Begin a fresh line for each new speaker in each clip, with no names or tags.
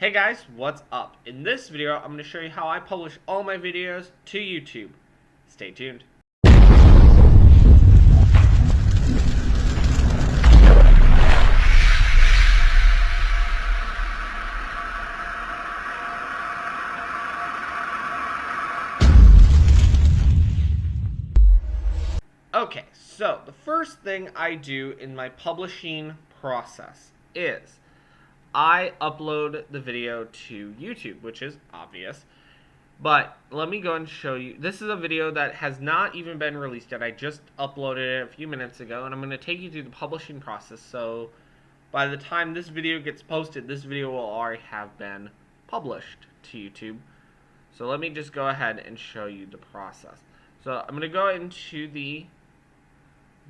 Hey guys, what's up? In this video, I'm going to show you how I publish all my videos to YouTube. Stay tuned. Okay, so the first thing I do in my publishing process is I upload the video to YouTube, which is obvious. But let me go and show you. This is a video that has not even been released yet. I just uploaded it a few minutes ago, and I'm going to take you through the publishing process. So by the time this video gets posted, this video will already have been published to YouTube. So let me just go ahead and show you the process. So I'm going to go into the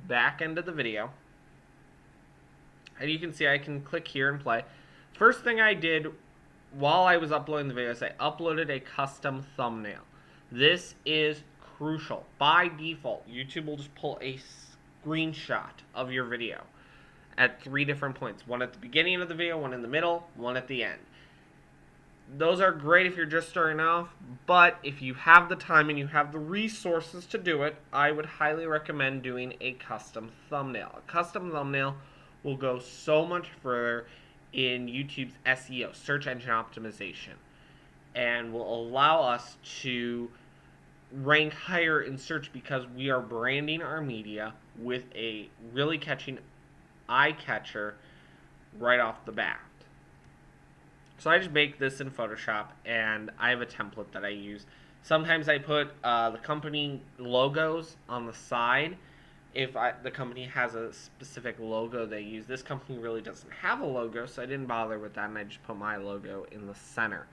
back end of the video, and you can see I can click here and play. First thing I did while I was uploading the video is I uploaded a custom thumbnail. This is crucial. By default, YouTube will just pull a screenshot of your video at 3 different points. One at the beginning of the video, one in the middle, one at the end. Those are great if you're just starting off, but if you have the time and you have the resources to do it, I would highly recommend doing a custom thumbnail. A custom thumbnail will go so much further in YouTube's SEO, search engine optimization, and will allow us to rank higher in search because we are branding our media with a really catching eye catcher right off the bat. So I just make this in Photoshop, and I have a template that I use. Sometimes I put the company logos on the side if the company has a specific logo they use. This company really doesn't have a logo, so I didn't bother with that, and I just put my logo in the center.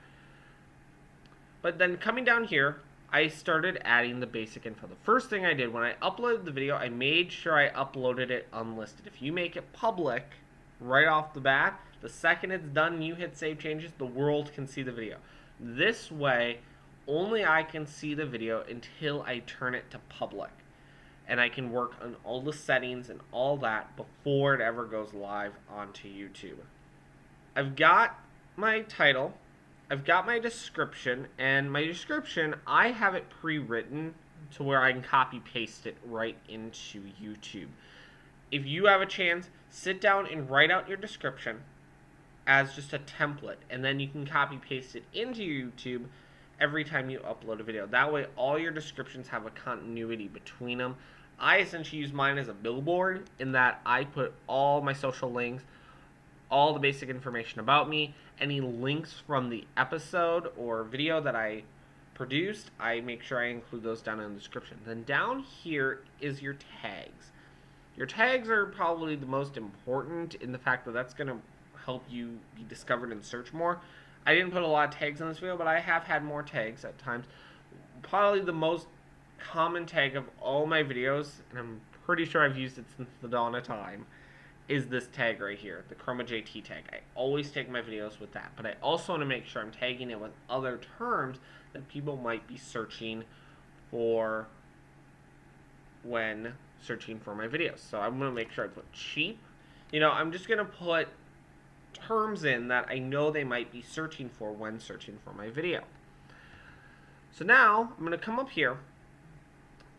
But then coming down here, I started adding the basic info. The first thing I did when I uploaded the video, I made sure I uploaded it unlisted. If you make it public right off the bat, the second it's done, you hit save changes, the world can see the video. This way, only I can see the video until I turn it to public. And I can work on all the settings and all that before it ever goes live onto YouTube. I've got my title, I've got my description, and my description, I have it pre-written to where I can copy paste it right into YouTube. If you have a chance, sit down and write out your description as just a template, and then you can copy paste it into YouTube every time you upload a video. That way all your descriptions have a continuity between them. I essentially use mine as a billboard in that I put all my social links, all the basic information about me, any links from the episode or video that I produced, I make sure I include those down in the description. Then down here is your tags. Your tags are probably the most important in the fact that that's going to help you be discovered and search more. I didn't put a lot of tags in this video, but I have had more tags at times. Probably the most common tag of all my videos, and I'm pretty sure I've used it since the dawn of time, is this tag right here, the Chromajt tag. I always tag my videos with that, but I also want to make sure I'm tagging it with other terms that people might be searching for when searching for my videos. So I'm going to make sure I put cheap. I'm just going to put terms in that I know they might be searching for when searching for my video. So now I'm going to come up here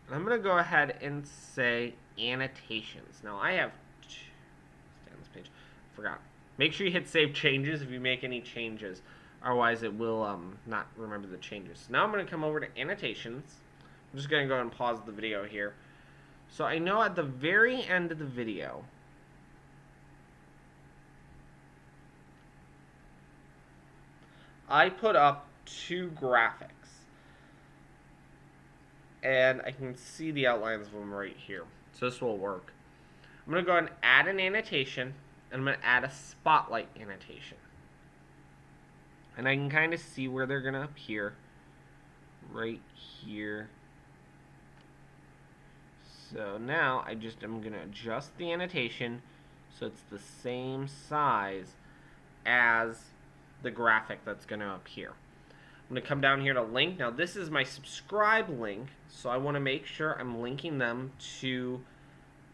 and I'm going to go ahead and say annotations. Now I have stay on this page. Forgot. Make sure you hit save changes if you make any changes. Otherwise it will not remember the changes. So now I'm going to come over to annotations. I'm just going to go and pause the video here. So I know at the very end of the video, I put up 2 graphics, and I can see the outlines of them right here, so this will work. I'm going to go ahead and add an annotation, and I'm going to add a spotlight annotation, and I can kind of see where they're going to appear right here. So now I'm going to adjust the annotation so it's the same size as the graphic that's going to appear. I'm going to come down here to link. Now this is my subscribe link, so I want to make sure I'm linking them to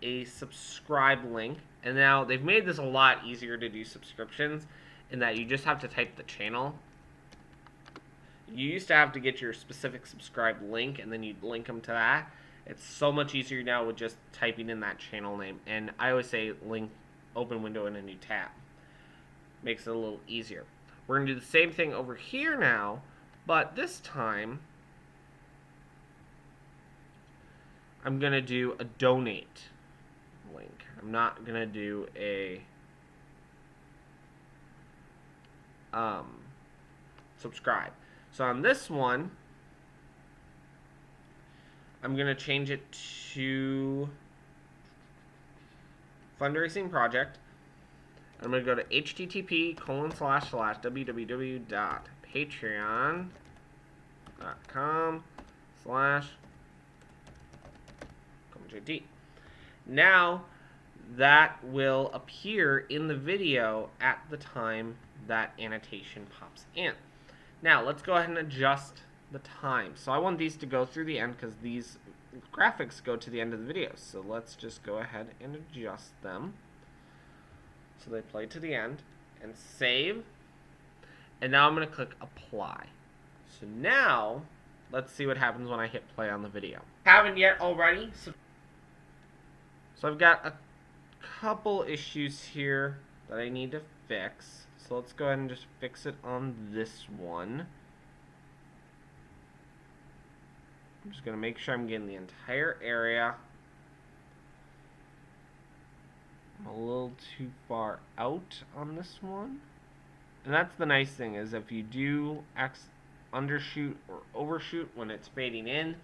a subscribe link. And now they've made this a lot easier to do subscriptions. in that you just have to type the channel. You used to have to get your specific subscribe link and then you'd link them to that. It's so much easier now with just typing in that channel name. And I always say link, open window in a new tab. Makes it a little easier. We're going to do the same thing over here now, but this time I'm going to do a donate link. I'm not going to do a subscribe. So on this one, I'm going to change it to fundraising project. I'm going to go to http://www.patreon.com/Chromajt. Now that will appear in the video at the time that annotation pops in. Now let's go ahead and adjust the time. So I want these to go through the end because these graphics go to the end of the video. So let's just go ahead and adjust them so they play to the end and save. And now I'm going to click apply. So now let's see what happens when I hit play on the video. Haven't yet already. So I've got a couple issues here that I need to fix. So let's go ahead and just fix it on this one. I'm just going to make sure I'm getting the entire area. I'm a little too far out on this one. And that's the nice thing, is if you do undershoot or overshoot when it's fading in,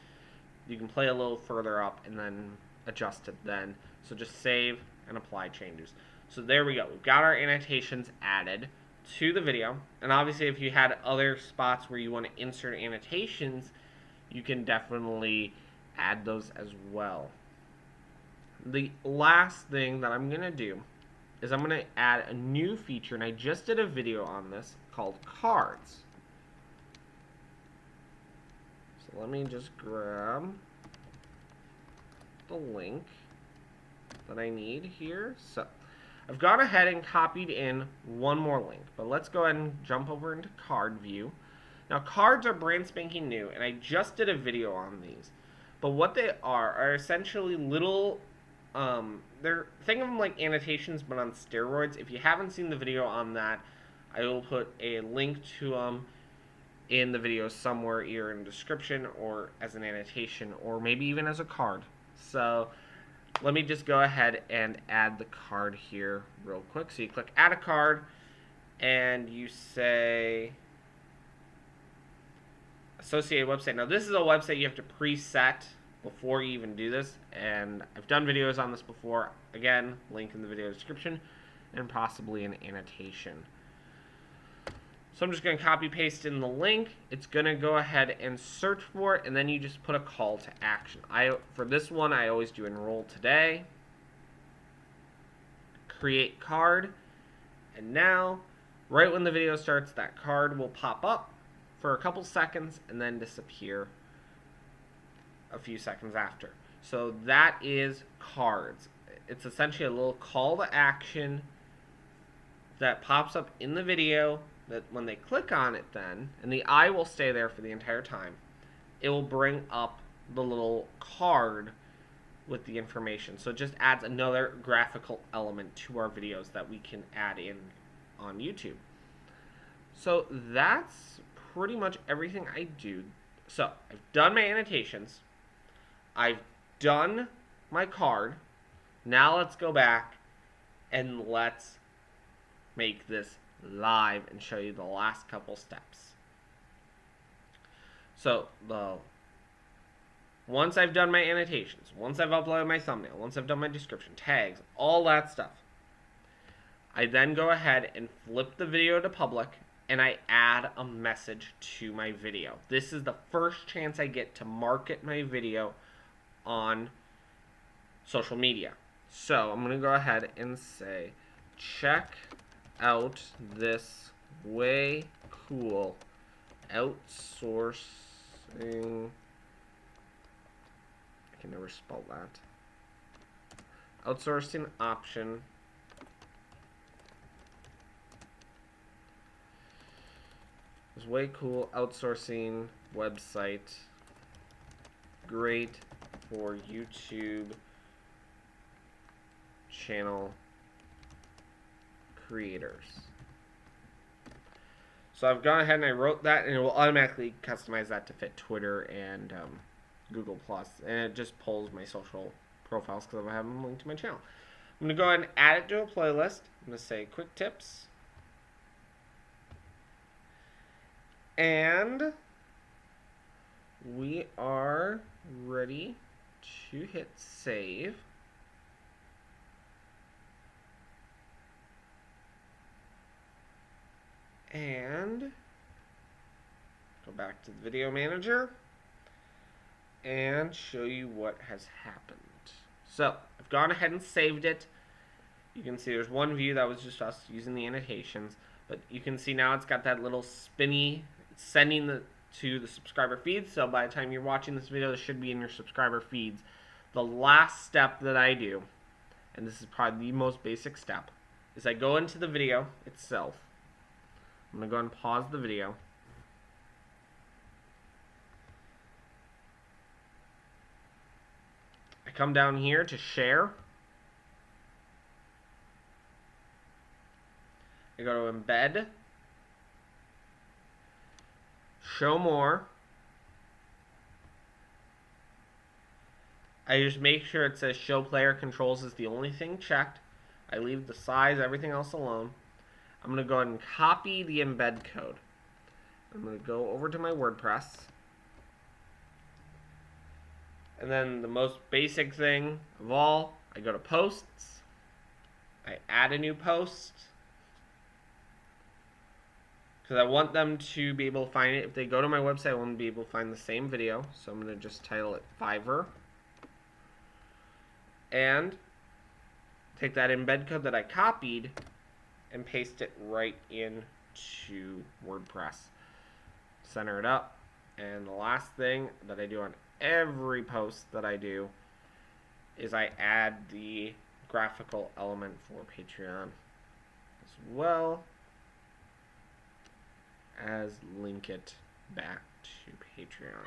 you can play a little further up and then adjust it then. So just save and apply changes. So there we go. We've got our annotations added to the video. And obviously if you had other spots where you want to insert annotations, you can definitely add those as well. The last thing that I'm going to do is I'm going to add a new feature, and I just did a video on this called cards. So let me just grab the link that I need here. So I've gone ahead and copied in one more link, but let's go ahead and jump over into card view. Now cards are brand spanking new, and I just did a video on these. But what they are essentially little, think of them like annotations but on steroids. If you haven't seen the video on that, I will put a link to them in the video somewhere, either in the description or as an annotation, or maybe even as a card. So let me just go ahead and add the card here real quick. So you click add a card and you say associated website. Now this is a website you have to preset before you even do this, and I've done videos on this before. Again, link in the video description and possibly an annotation. So I'm just going to copy paste in the link. It's going to go ahead and search for it, and then you just put a call to action. For this one, I always do enroll today, create card, and now right when the video starts, that card will pop up for a couple seconds and then disappear a few seconds after. So that is cards. It's essentially a little call to action that pops up in the video, that when they click on it then, and the eye will stay there for the entire time, it will bring up the little card with the information. So it just adds another graphical element to our videos that we can add in on YouTube. So that's pretty much everything I do. So I've done my annotations, I've done my card. Now let's go back and let's make this live and show you the last couple steps. So once I've done my annotations, once I've uploaded my thumbnail, once I've done my description, tags, all that stuff, I then go ahead and flip the video to public and I add a message to my video. This is the first chance I get to market my video on social media. So I'm going to go ahead and say, check out this way cool outsourcing, I can never spell that, outsourcing option It's way cool. Outsourcing website. Great for YouTube channel creators. So I've gone ahead and I wrote that, and it will automatically customize that to fit Twitter and Google Plus, and it just pulls my social profiles because I have them linked to my channel. I'm going to go ahead and add it to a playlist. I'm going to say quick tips. And we are ready to hit save. And go back to the video manager and show you what has happened. So I've gone ahead and saved it. You can see there's one view that was just us using the annotations, but you can see now it's got that little spinny sending to the subscriber feeds. So by the time you're watching this video, this should be in your subscriber feeds. The last step that I do, and this is probably the most basic step, is I go into the video itself. I'm going to go ahead and pause the video. I come down here to share. I go to embed. Show more. I just make sure it says show player controls is the only thing checked. I leave the size, everything else alone. I'm going to go ahead and copy the embed code. I'm going to go over to my WordPress. And then the most basic thing of all, I go to posts. I add a new post. Because I want them to be able to find it. If they go to my website, I want them to be able to find the same video. So I'm going to just title it Fiverr. And take that embed code that I copied and paste it right into WordPress. Center it up. And the last thing that I do on every post that I do is I add the graphical element for Patreon as well as link it back to Patreon.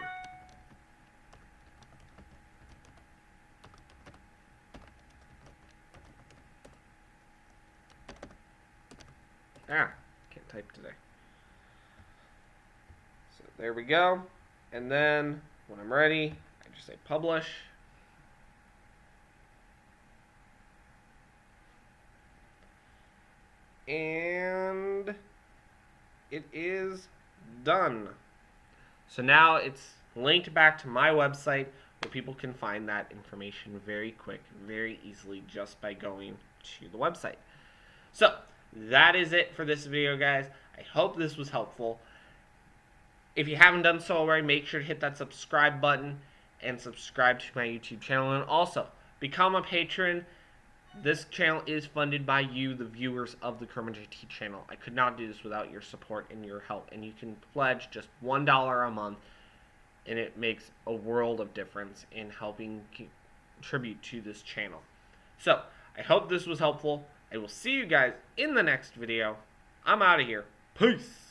Can't type today. So there we go. And then when I'm ready, I just say publish. And it is done. So now it's linked back to my website where people can find that information very quick, very easily, just by going to the website. So that is it for this video, guys. I hope this was helpful. If you haven't done so already, make sure to hit that subscribe button and subscribe to my YouTube channel. And also, become a patron. This channel is funded by you, the viewers of the Chromajt channel. I could not do this without your support and your help. And you can pledge just $1 a month, and it makes a world of difference in helping contribute to this channel. So, I hope this was helpful. I will see you guys in the next video. I'm out of here. Peace.